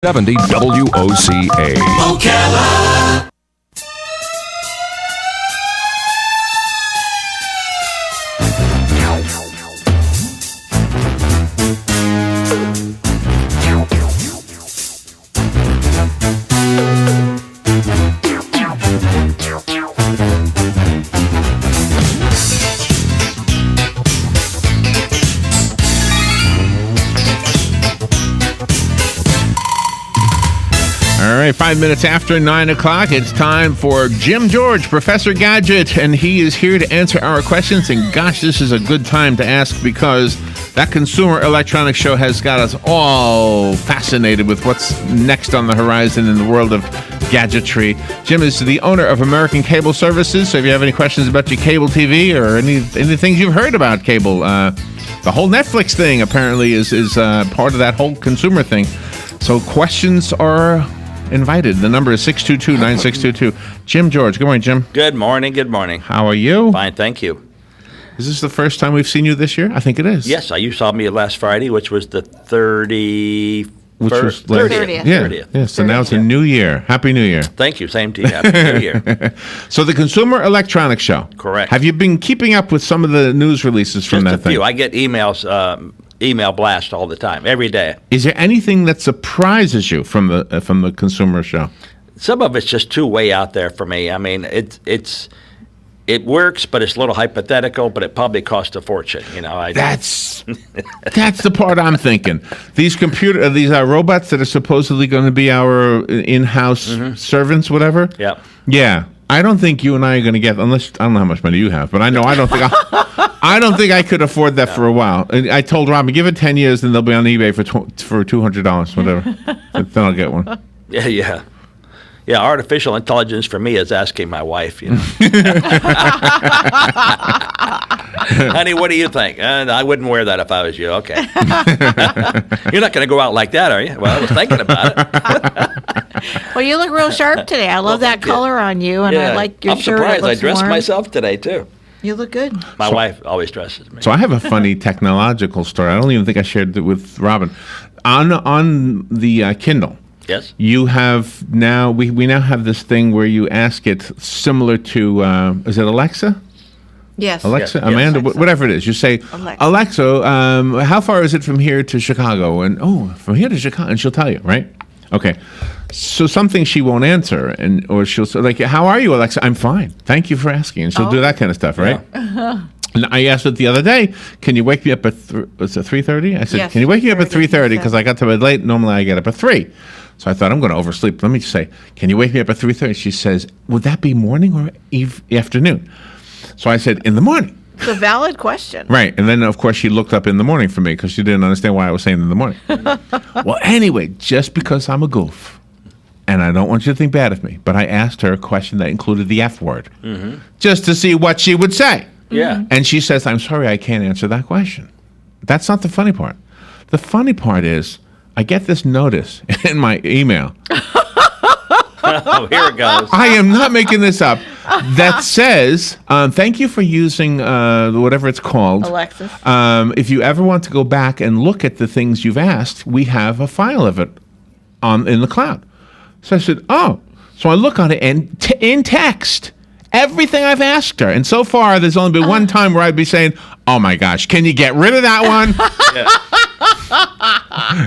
70 WOCA. Ocala. All right, 5 minutes after 9 o'clock, it's time for Jim George, Professor Gadget, and he is here to answer our questions. And gosh, this is a good time to ask because that Consumer Electronics Show has got us all fascinated with what's next on the horizon in the world of gadgetry. Jim is the owner of American Cable Services, so if you have any questions about your cable TV or any things you've heard about cable, the whole Netflix thing apparently is part of that whole consumer thing. So questions are invited. The number is 622-9622. Jim George. Good morning, Jim. Good morning. Good morning. How are you? Fine, thank you. Is this the first time we've seen you this year? I think it is. Yes, you saw me last Friday, which was the 30th. Which was 30th. Yeah. 30th. Yeah. So now it's a new year. Happy New Year. Thank you. Same to you. Happy New Year. So the Consumer Electronics Show. Correct. Have you been keeping up with some of the news releases from Just that a thing? few. I get emails, email blast all the time, every day. Is there anything that surprises you from the Consumer Show? Some of it's just too way out there for me. I mean, it works, but it's a little hypothetical, but it probably costs a fortune. You know, That's the part I'm thinking. These robots that are supposedly going to be our in-house servants, whatever. Yeah. Yeah. I don't think you and I are going to get, unless I don't know how much money you have, but I know I don't think I could afford that for a while. I told Robin, give it 10 years, and they'll be on eBay for $200, whatever. Then I'll get one. Yeah. Yeah, artificial intelligence for me is asking my wife, you know. Honey, what do you think? I wouldn't wear that if I was you. Okay. You're not going to go out like that, are you? Well, I was thinking about it. Well, you look real sharp today. I love that color on you, and I like your I'm shirt. surprised. It I looks dressed warm. myself today, too. You look good. My wife always dresses me. So I have a funny technological story. I don't even think I shared it with Robin. On the Kindle. Yes. You have now, we now have this thing where you ask it similar to, is it Alexa? Yes. Alexa, Yes. Amanda, Alexa. whatever it is. You say, Alexa, how far is it from here to Chicago? And, from here to Chicago, and she'll tell you, right? Okay. So something she won't answer, or she'll say, like, how are you, Alexa? I'm fine. Thank you for asking. And she'll do that kind of stuff, right? Yeah. And I asked it the other day, can you wake me up at, was it 3:30? I said, Yes, can you wake me up at 3:30, 3:30? Because I got to bed late. Normally I get up at 3. So I thought, I'm going to oversleep. Let me just say, can you wake me up at 3:30? She says, would that be morning or afternoon? So I said, in the morning. It's a valid question. Right. And then, of course, she looked up in the morning for me because she didn't understand why I was saying in the morning. Well, anyway, just because I'm a goof, and I don't want you to think bad of me, but I asked her a question that included the F word just to see what she would say. Yeah. And she says, I'm sorry, I can't answer that question. That's not the funny part. The funny part is I get this notice in my email. Oh, here it goes. I am not making this up. That says, thank you for using whatever it's called. Alexis. If you ever want to go back and look at the things you've asked, we have a file of it in the cloud. So I said, oh. So I look on it, and in text, everything I've asked her. And so far, there's only been one time where I'd be saying, oh, my gosh, can you get rid of that one?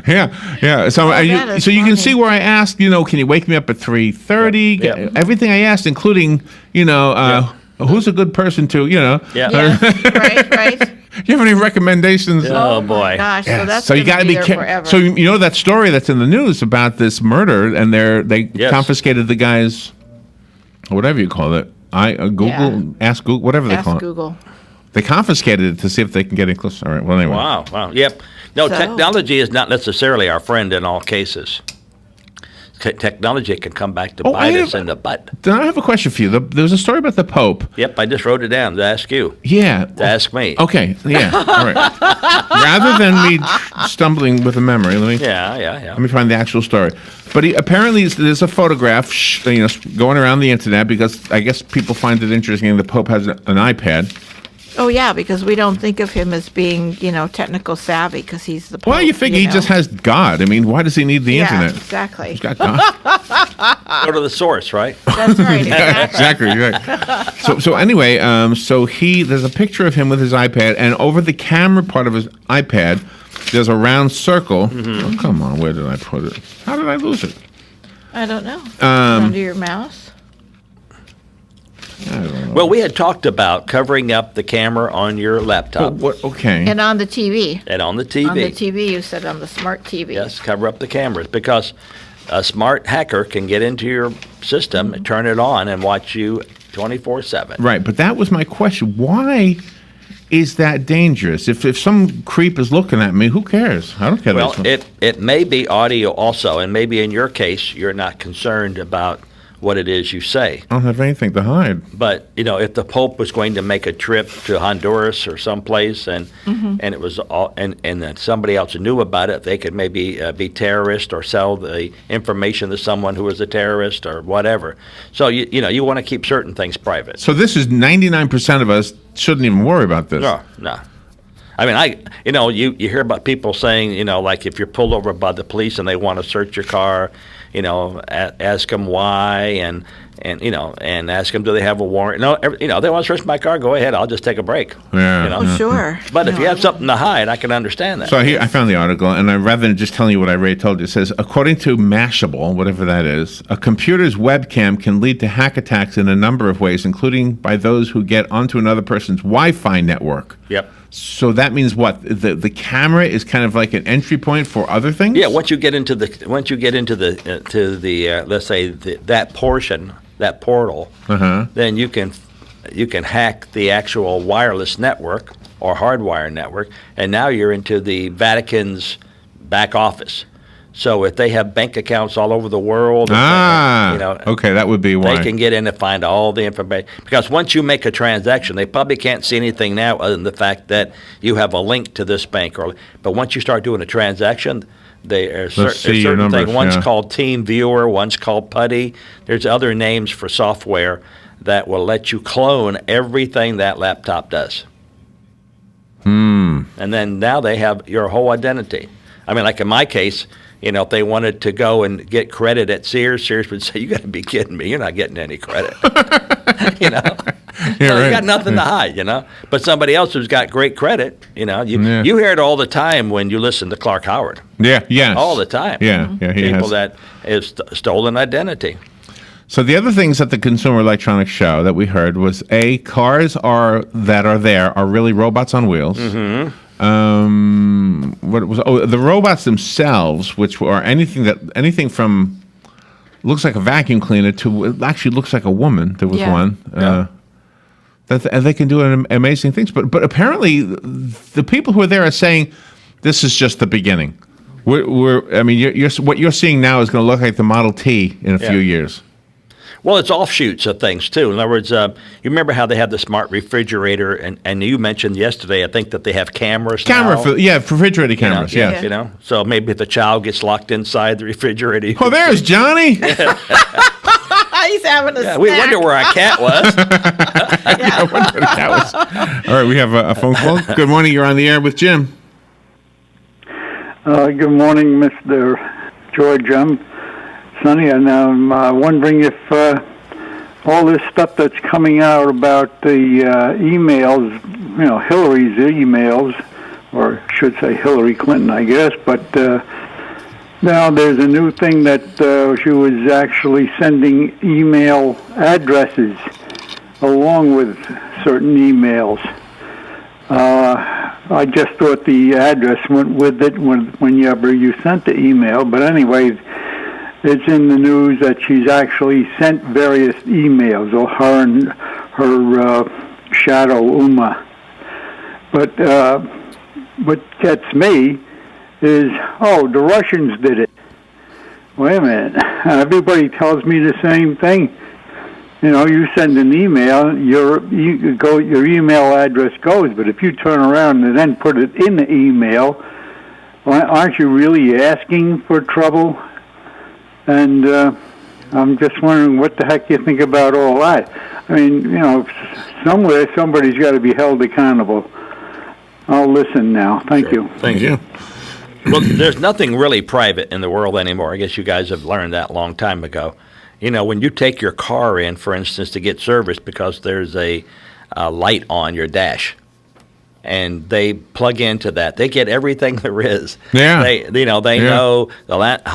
Yeah. So you can see where I asked, can you wake me up at 3:30? Yeah. Everything I asked, including, who's a good person to, Yeah. Right. You have any recommendations? Oh, boy. Gosh, Yeah. so that's So you got to be careful. careful. So you know that story that's in the news about this murder, and they Yes. confiscated the guy's, whatever you call it. Google, Ask Google, whatever they Ask call it. Google. They confiscated it to see if they can get it close. All right. Well, anyway. Wow. Yep. No, So- technology is not necessarily our friend in all cases. Technology can come back to Oh, bite us in the butt. Then I have a question for you. There was a story about the Pope. Yep, I just wrote it down to ask you. Yeah. To ask me. Okay. Yeah. All right. Rather than me stumbling with a memory, let Yeah. me find the actual story. But apparently, there's a photograph, going around the internet because I guess people find it interesting. The Pope has an iPad, Oh, yeah, because we don't think of him as being, technical savvy because he's the Pope. Well, you figure he just has God. I mean, why does he need the internet? Exactly. He's got God. Go to the source, right? That's right. Exactly. Right. So anyway, there's a picture of him with his iPad, and over the camera part of his iPad, there's a round circle. Oh, come on, where did I put it? How did I lose it? I don't know. Under your mouse? I don't know. Well, we had talked about covering up the camera on your laptop Okay. And on the TV. and on the TV. On the TV, you said on the smart TV. Yes, cover up the cameras because a smart hacker can get into your system, turn it on, and watch you 24/7. Right, but that was my question. Why is that dangerous? If some creep is looking at me, who cares? I don't care. Well, it may be audio also, and maybe in your case, you're not concerned about what it is you say. I don't have anything to hide. But if the Pope was going to make a trip to Honduras or someplace, and it was all, and then somebody else knew about it, they could maybe be terrorist or sell the information to someone who was a terrorist or whatever. So you want to keep certain things private. So this is 99% of us shouldn't even worry about this. No. I mean, you hear about people saying, like if you're pulled over by the police and they want to search your car, ask them why, and ask them, do they have a warrant? No, they want to search my car. Go ahead, I'll just take a break. Yeah. Oh, sure. But if you have something to hide, I can understand that. So here, I found the article, and rather than just telling you what I already told you, it says, according to Mashable, whatever that is, a computer's webcam can lead to hack attacks in a number of ways, including by those who get onto another person's Wi-Fi network. Yep. So that means what? The camera is kind of like an entry point for other things? Yeah. Once you get into the let's say that portion, that portal, then you can hack the actual wireless network or hardwire network, and now you're into the Vatican's back office. So if they have bank accounts all over the world, okay, that would be why. They can get in and find all the information. Because once you make a transaction, they probably can't see anything now other than the fact that you have a link to this bank. But once you start doing a transaction, there's certain things. One's called Team Viewer, one's called Putty. There's other names for software that will let you clone everything that laptop does. And then now they have your whole identity. I mean, like in my case, if they wanted to go and get credit at Sears would say, "You got to be kidding me! You're not getting any credit." You got nothing to hide. But somebody else who's got great credit, you hear it all the time when you listen to Clark Howard. Yeah, yes, all the time. Yeah, People that is stolen identity. So the other things at the Consumer Electronics Show that we heard was cars that are there are really robots on wheels. Mm-hmm. The robots themselves, which are anything from looks like a vacuum cleaner to it actually looks like a woman. There was one. And they can do amazing things. But apparently, the people who are there are saying this is just the beginning. What you're seeing now is going to look like the Model T in a few years. Well, it's offshoots of things, too. In other words, you remember how they have the smart refrigerator, and you mentioned yesterday, I think, that they have cameras now. Refrigerator cameras, So maybe if the child gets locked inside the refrigerator. Oh, there's Johnny. He's having a snack. We wonder where our cat was. I wonder where the cat was. All right, we have a phone call. Good morning. You're on the air with Jim. Good morning, Mr. George. Sonny, and I'm wondering if all this stuff that's coming out about the emails, Hillary's emails, or I should say Hillary Clinton, I guess, but now there's a new thing that she was actually sending email addresses along with certain emails. I just thought the address went with it whenever you sent the email, but anyway, it's in the news that she's actually sent various emails, or her and her shadow, Uma. But what gets me is, the Russians did it. Wait a minute. Everybody tells me the same thing. You send an email, your email address goes, but if you turn around and then put it in the email, aren't you really asking for trouble? And I'm just wondering what the heck you think about all that. I mean, somewhere somebody's got to be held accountable. I'll listen now. Thank you. Thank you. Well, there's nothing really private in the world anymore. I guess you guys have learned that a long time ago. When you take your car in, for instance, to get serviced because there's a light on your dash, and they plug into that, they get everything there is. Yeah. They know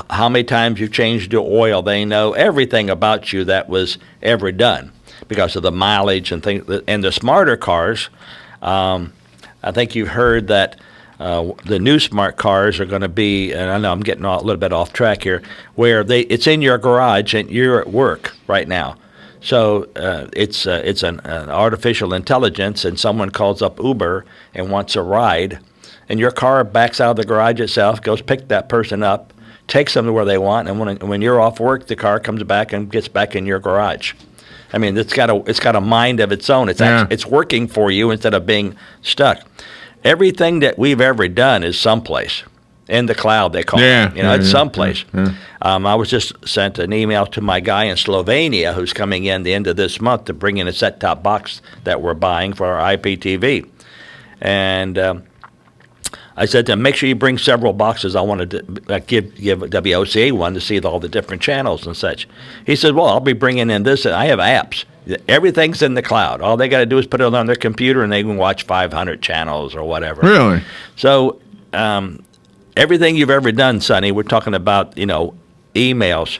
how many times you've changed your oil. They know everything about you that was ever done because of the mileage and things. And the smarter cars, I think you've heard that. The new smart cars are going to be, and I know I'm getting a little bit off track here, where it's in your garage and you're at work right now. So it's an artificial intelligence, and someone calls up Uber and wants a ride, and your car backs out of the garage itself, goes pick that person up, takes them to where they want, and when you're off work, the car comes back and gets back in your garage. I mean, it's got a mind of its own. It's working for you instead of being stuck. Everything that we've ever done is someplace in the cloud. They call it. It's someplace. Yeah. I was just sent an email to my guy in Slovenia who's coming in the end of this month to bring in a set-top box that we're buying for our IPTV, and I said to him, make sure you bring several boxes. I wanted to give WOCA one to see all the different channels and such. He said, well, I'll be bringing in this. I have apps. Everything's in the cloud. All they got to do is put it on their computer, and they can watch 500 channels or whatever. Really? So everything you've ever done, Sonny, we're talking about, emails.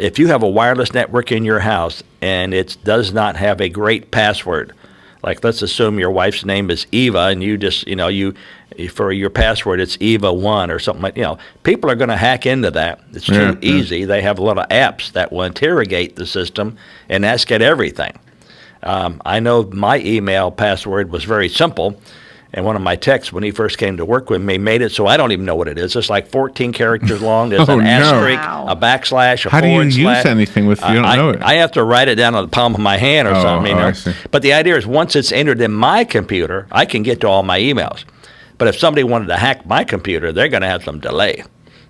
If you have a wireless network in your house and it does not have a great password, like let's assume your wife's name is Eva, and you just, for your password it's Eva1 or something like, people are going to hack into that. It's too easy. They have a lot of apps that will interrogate the system and ask it everything. I know my email password was very simple, and one of my techs, when he first came to work with me, made it so I don't even know what it is. It's like 14 characters long. There's an asterisk, a backslash, a How forward slash. How do you use anything with you don't know it? I have to write it down on the palm of my hand or something. I see. But the idea is once it's entered in my computer, I can get to all my emails. But if somebody wanted to hack my computer, they're going to have some delay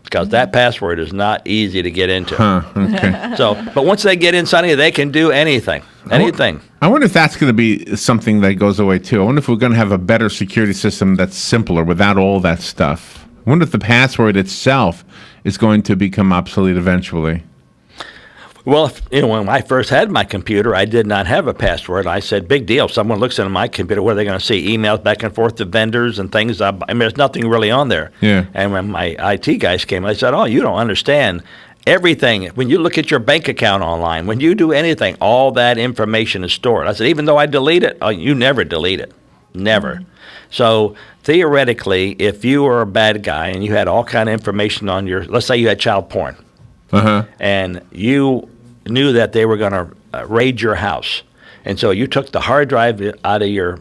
because that password is not easy to get into. Okay. But once they get in, Sonny, they can do anything. Anything. I wonder if that's going to be something that goes away too. I wonder if we're going to have a better security system that's simpler without all that stuff. I wonder if the password itself is going to become obsolete eventually. Well, when I first had my computer, I did not have a password. I said, big deal. Someone looks into my computer, where are they going to see emails back and forth to vendors and things? I mean, there's nothing really on there. Yeah. And when my IT guys came, I said, oh, you don't understand. Everything, when you look at your bank account online, when you do anything, all that information is stored. I said, even though I delete it, you never delete it. Never. Mm-hmm. So theoretically, if you were a bad guy and you had all kind of information on let's say you had child porn, and you knew that they were going to raid your house, and so you took the hard drive out of your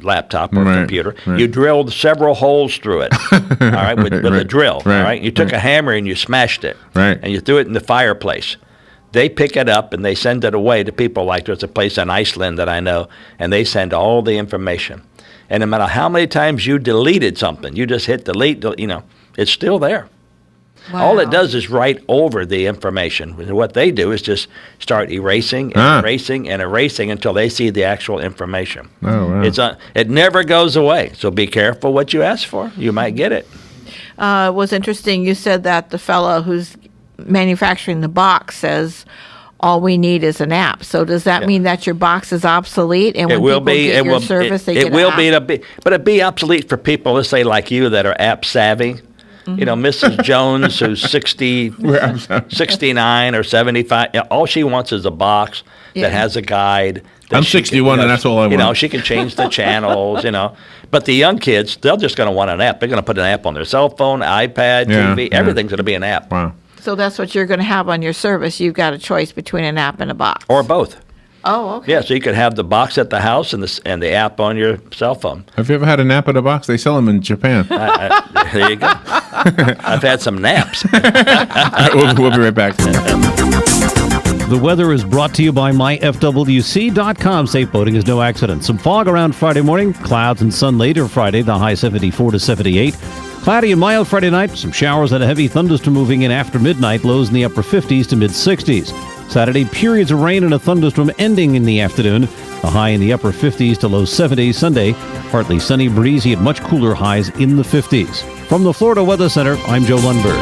laptop or computer, you drilled several holes through it, all right, with a drill, all right? You took a hammer and you smashed it, and you threw it in the fireplace. They pick it up and they send it away to people, like there's a place in Iceland that I know, and they send all the information. And no matter how many times you deleted something, you just hit delete, it's still there. Wow. All it does is write over the information. What they do is just start erasing and erasing and erasing until they see the actual information. Oh, wow. It never goes away. So be careful what you ask for. You might get it. It was interesting. You said that the fellow who's manufacturing the box says all we need is an app. So does that mean that your box is obsolete? And when people get your service, they get an app? It will be, but it'd be obsolete for people, let's say like you, that are app savvy. Mm-hmm. Mrs. Jones, who's 69 or 75, all she wants is a box that has a guide. I'm 61, and that's all I want. She can change the channels, But the young kids, they're just going to want an app. They're going to put an app on their cell phone, iPad, TV. Everything's going to be an app. Wow. So that's what you're going to have on your service. You've got a choice between an app and a box. Or both. Oh, okay. Yeah, so you could have the box at the house and the app on your cell phone. Have you ever had a nap in a box? They sell them in Japan. There you go. I've had some naps. We'll be right back. The weather is brought to you by myfwc.com. Safe boating is no accident. Some fog around Friday morning, clouds and sun later Friday, the high 74 to 78. Cloudy and mild Friday night, some showers and a heavy thunderstorm moving in after midnight, lows in the upper 50s to mid 60s. Saturday, periods of rain and a thunderstorm ending in the afternoon. The high in the upper 50s to low 70s. Sunday, partly sunny, breezy, and much cooler highs in the 50s. From the Florida Weather Center, I'm Joe Lundberg.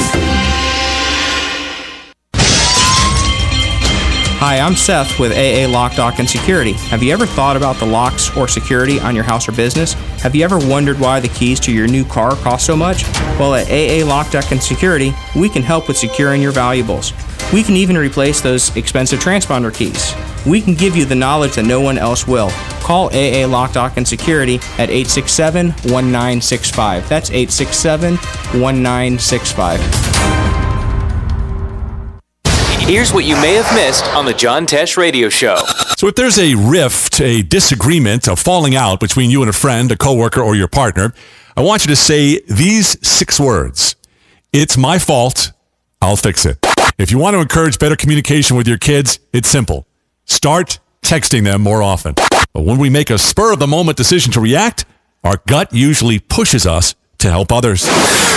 Hi, I'm Seth with AA Lock, Dock, and Security. Have you ever thought about the locks or security on your house or business? Have you ever wondered why the keys to your new car cost so much? Well, at AA Lock, Dock, and Security, we can help with securing your valuables. We can even replace those expensive transponder keys. We can give you the knowledge that no one else will. Call AA Lock, Dock, and Security at 867-1965. That's 867-1965. Here's what you may have missed on the John Tesh Radio Show. So if there's a rift, a disagreement, a falling out between you and a friend, a coworker, or your partner, I want you to say these 6 words. It's my fault. I'll fix it. If you want to encourage better communication with your kids, it's simple. Start texting them more often. But when we make a spur-of-the-moment decision to react, our gut usually pushes us to help others.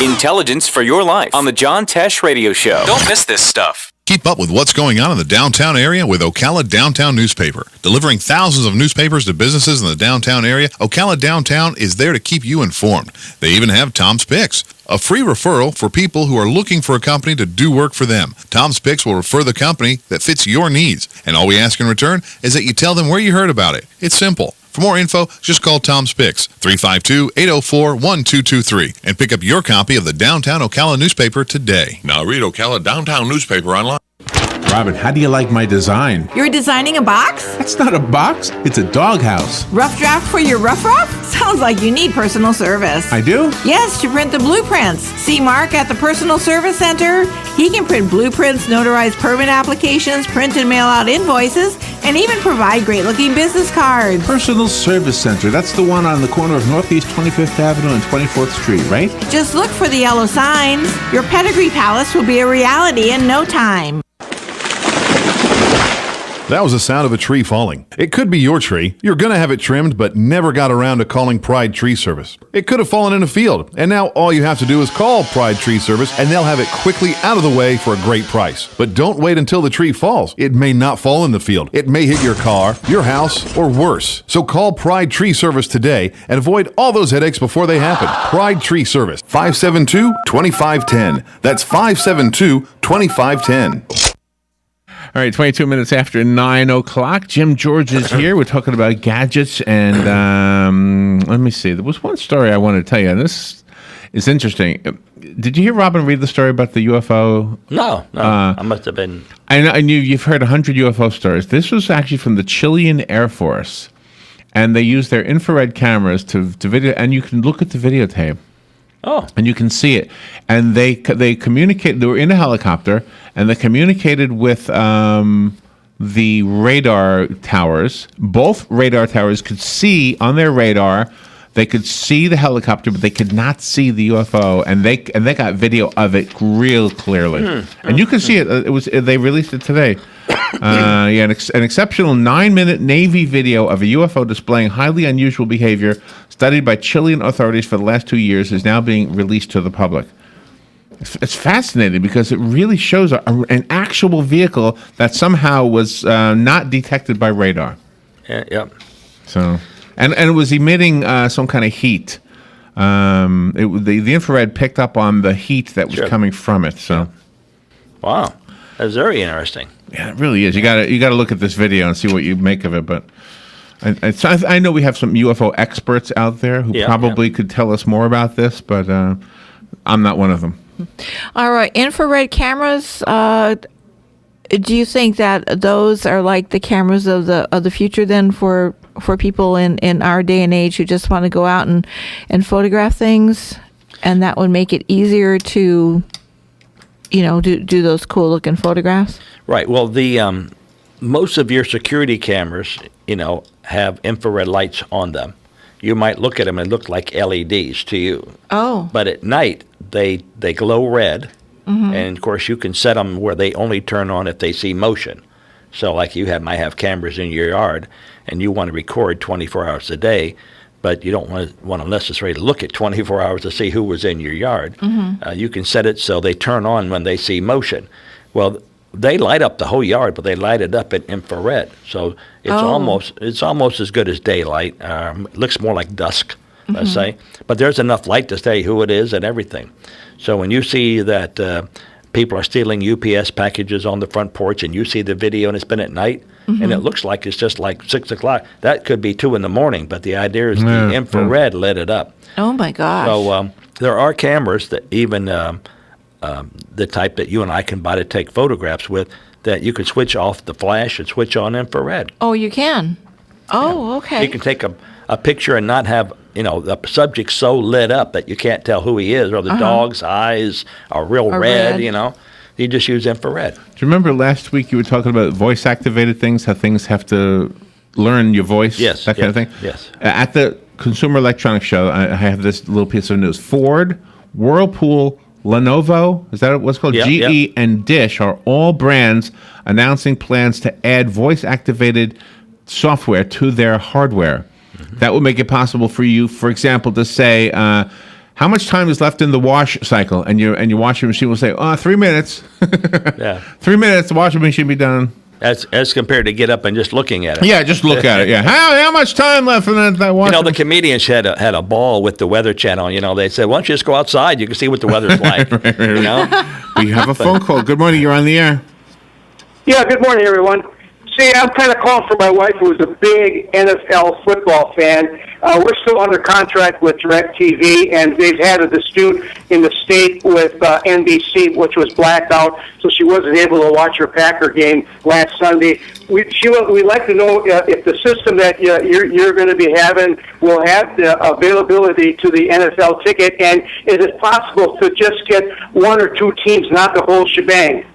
Intelligence for your life on the John Tesh Radio Show. Don't miss this stuff. Keep up with what's going on in the downtown area with Ocala Downtown Newspaper. Delivering thousands of newspapers to businesses in the downtown area, Ocala Downtown is there to keep you informed. They even have Tom's Picks, a free referral for people who are looking for a company to do work for them. Tom's Picks will refer the company that fits your needs, and all we ask in return is that you tell them where you heard about it. It's simple. For more info, just call Tom's Picks, 352-804-1223, and pick up your copy of the Downtown Ocala newspaper today. Now read Ocala Downtown Newspaper online. Robin, how do you like my design? You're designing a box? That's not a box. It's a doghouse. Rough draft for your rough? Sounds like you need personal service. I do? Yes, to print the blueprints. See Mark at the Personal Service Center. He can print blueprints, notarize permit applications, print and mail out invoices, and even provide great-looking business cards. Personal Service Center. That's the one on the corner of Northeast 25th Avenue and 24th Street, right? Just look for the yellow signs. Your pedigree palace will be a reality in no time. That was the sound of a tree falling. It could be your tree. You're going to have it trimmed, but never got around to calling Pride Tree Service. It could have fallen in a field, and now all you have to do is call Pride Tree Service, and they'll have it quickly out of the way for a great price. But don't wait until the tree falls. It may not fall in the field. It may hit your car, your house, or worse. So call Pride Tree Service today and avoid all those headaches before they happen. Pride Tree Service, 572-2510. That's 572-2510. All right, 22 minutes after 9 o'clock. Jim George is here. We're talking about gadgets. And let me see. There was one story I wanted to tell you. And this is interesting. Did you hear Robin read the story about the UFO? No. I must have been. I knew you've heard 100 UFO stories. This was actually from the Chilean Air Force. And they used their infrared cameras to video. And you can look at the videotape. Oh. And you can see it. And they communicate. They were in a helicopter, and they communicated with the radar towers. Both radar towers could see on their radar. They could see the helicopter, but they could not see the UFO. And they got video of it real clearly. And you can see it. They released it today. An exceptional 9-minute Navy video of a UFO displaying highly unusual behavior studied by Chilean authorities for the last 2 years is now being released to the public. It's fascinating because it really shows an actual vehicle that somehow was not detected by radar. Yeah. So, and it was emitting some kind of heat. The infrared picked up on the heat that was coming from it. So, wow, that's very interesting. Yeah, it really is. You got to look at this video and see what you make of it. But I know we have some UFO experts out there who probably could tell us more about this, but I'm not one of them. All right, infrared cameras. Do you think that those are like the cameras of the future then for people in our day and age who just want to go out and photograph things, and that would make it easier to do those cool looking photographs? Right. Well, the most of your security cameras, have infrared lights on them. You might look at them and look like LEDs to you. Oh. But at night, they glow red. Mm-hmm. And, of course, you can set them where they only turn on if they see motion. So, like you might have cameras in your yard, and you want to record 24 hours a day, but you don't want to necessarily look at 24 hours to see who was in your yard. Mm-hmm. You can set it so they turn on when they see motion. Well, they light up the whole yard, but they light it up in infrared. So it's almost as good as daylight. It looks more like dusk, let's say. But there's enough light to say who it is and everything. So when you see that people are stealing UPS packages on the front porch, and you see the video and it's been at night, and it looks like it's just like 6 o'clock, that could be 2 in the morning. But the idea is the infrared lit it up. Oh, my gosh. So there are cameras that even the type that you and I can buy to take photographs with, that you can switch off the flash and switch on infrared. Oh, you can? Oh, okay. You can take a picture and not have, the subject so lit up that you can't tell who he is, or the dog's eyes are real red, You just use infrared. Do you remember last week you were talking about voice-activated things, how things have to learn your voice? Yes. That kind of thing? Yes. At the Consumer Electronics Show, I have this little piece of news. Ford, Whirlpool, Lenovo, is that what's called? GE and Dish are all brands announcing plans to add voice-activated software to their hardware. That would make it possible for you, for example, to say, how much time is left in the wash cycle? And your washing machine will say, 3 minutes. 3 minutes, the washing machine be done. As compared to get up and just looking at it. Yeah, just look at it. Yeah, how much time left in that washing the comedians had a ball with the Weather Channel. They said, why don't you just go outside? You can see what the weather's like. We have a phone call. Good morning. You're on the air. Yeah, good morning, everyone. See, I'm kind of calling for my wife, who's a big NFL football fan. We're still under contract with DirecTV, and they've had a dispute in the state with NBC, which was blacked out, so she wasn't able to watch her Packer game last Sunday. We'd like to know if the system that you're going to be having will have the availability to the NFL ticket, and is it possible to just get one or two teams, not the whole shebang?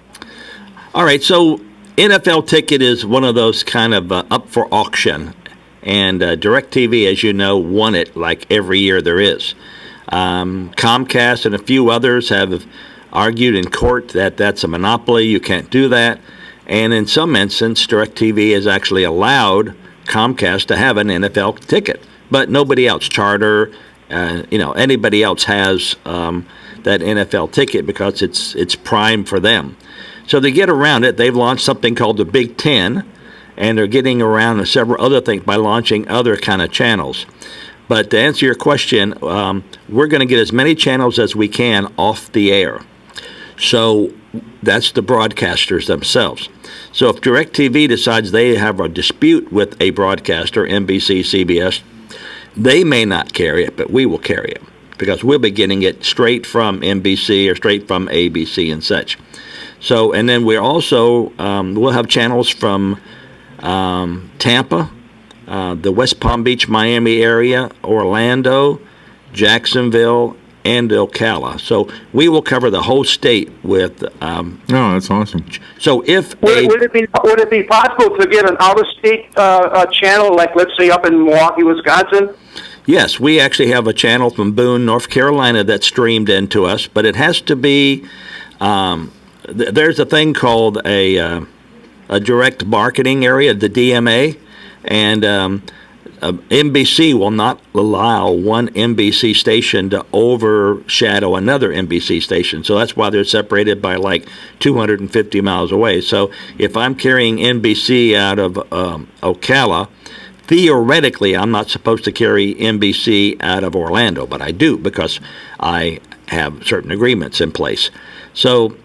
All right, so NFL ticket is one of those kind of up for auction, and DirecTV, as you know, won it like every year there is. Comcast and a few others have argued in court that that's a monopoly, you can't do that, and in some instance, DirecTV has actually allowed Comcast to have an NFL ticket, but nobody else, Charter, anybody else has that NFL ticket because it's prime for them. So they get around it. They've launched something called the Big Ten, and they're getting around several other things by launching other kind of channels. But to answer your question, we're going to get as many channels as we can off the air. So that's the broadcasters themselves. So if DirecTV decides they have a dispute with a broadcaster, NBC, CBS, they may not carry it, but we will carry it because we'll be getting it straight from NBC or straight from ABC and such. So, and then we're also, we'll have channels from Tampa, the West Palm Beach, Miami area, Orlando, Jacksonville, and Ocala. So we will cover the whole state with. That's awesome. So if would it be possible to get an out-of-state channel, like let's say up in Milwaukee, Wisconsin? Yes, we actually have a channel from Boone, North Carolina that's streamed into us, but it has to be. There's a thing called a direct marketing area, the DMA, and NBC will not allow one NBC station to overshadow another NBC station. So that's why they're separated by like 250 miles away. So if I'm carrying NBC out of Ocala, theoretically I'm not supposed to carry NBC out of Orlando, but I do because I have certain agreements in place. So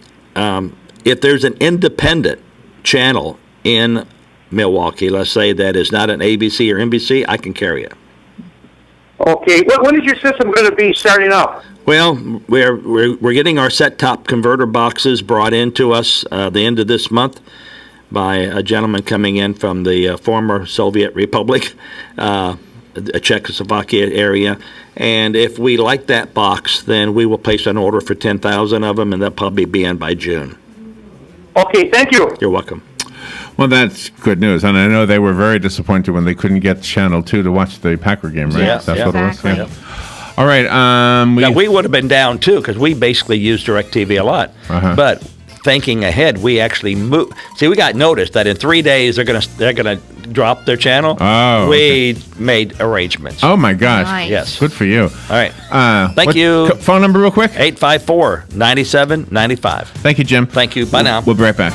if there's an independent channel in Milwaukee, let's say that is not an ABC or NBC, I can carry it. Okay. When is your system going to be starting up? Well, we're getting our set-top converter boxes brought into us the end of this month by a gentleman coming in from the former Soviet Republic, Czechoslovakia area. And if we like that box, then we will place an order for 10,000 of them, and they'll probably be in by June. Okay, thank you. You're welcome. Well, that's good news. And I know they were very disappointed when they couldn't get Channel 2 to watch the Packer game, right? Yeah, that's yeah. what it was? Exactly. Yeah. All right. Now, we would have been down, too, because we basically use DirecTV a lot. But thinking ahead, we actually moved. See, we got notice that in 3 days they're gonna drop their channel. Oh, we made arrangements. Oh my gosh! Nice. Yes, good for you. All right. Thank you. Phone number, real quick. 854-9795. Thank you, Jim. Thank you. Bye now. We'll be right back.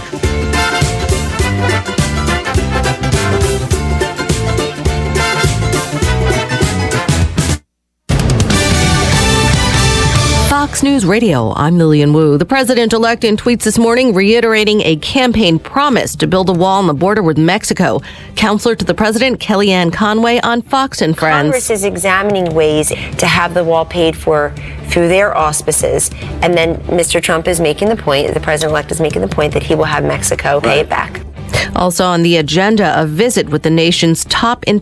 Fox News Radio, I'm Lillian Wu. The president-elect in tweets this morning reiterating a campaign promise to build a wall on the border with Mexico. Counselor to the president, Kellyanne Conway, on Fox and Friends. Congress is examining ways to have the wall paid for through their auspices. And then Mr. Trump is making the point, the president-elect is making the point that he will have Mexico pay it back. Also on the agenda, a visit with the nation's top intelligence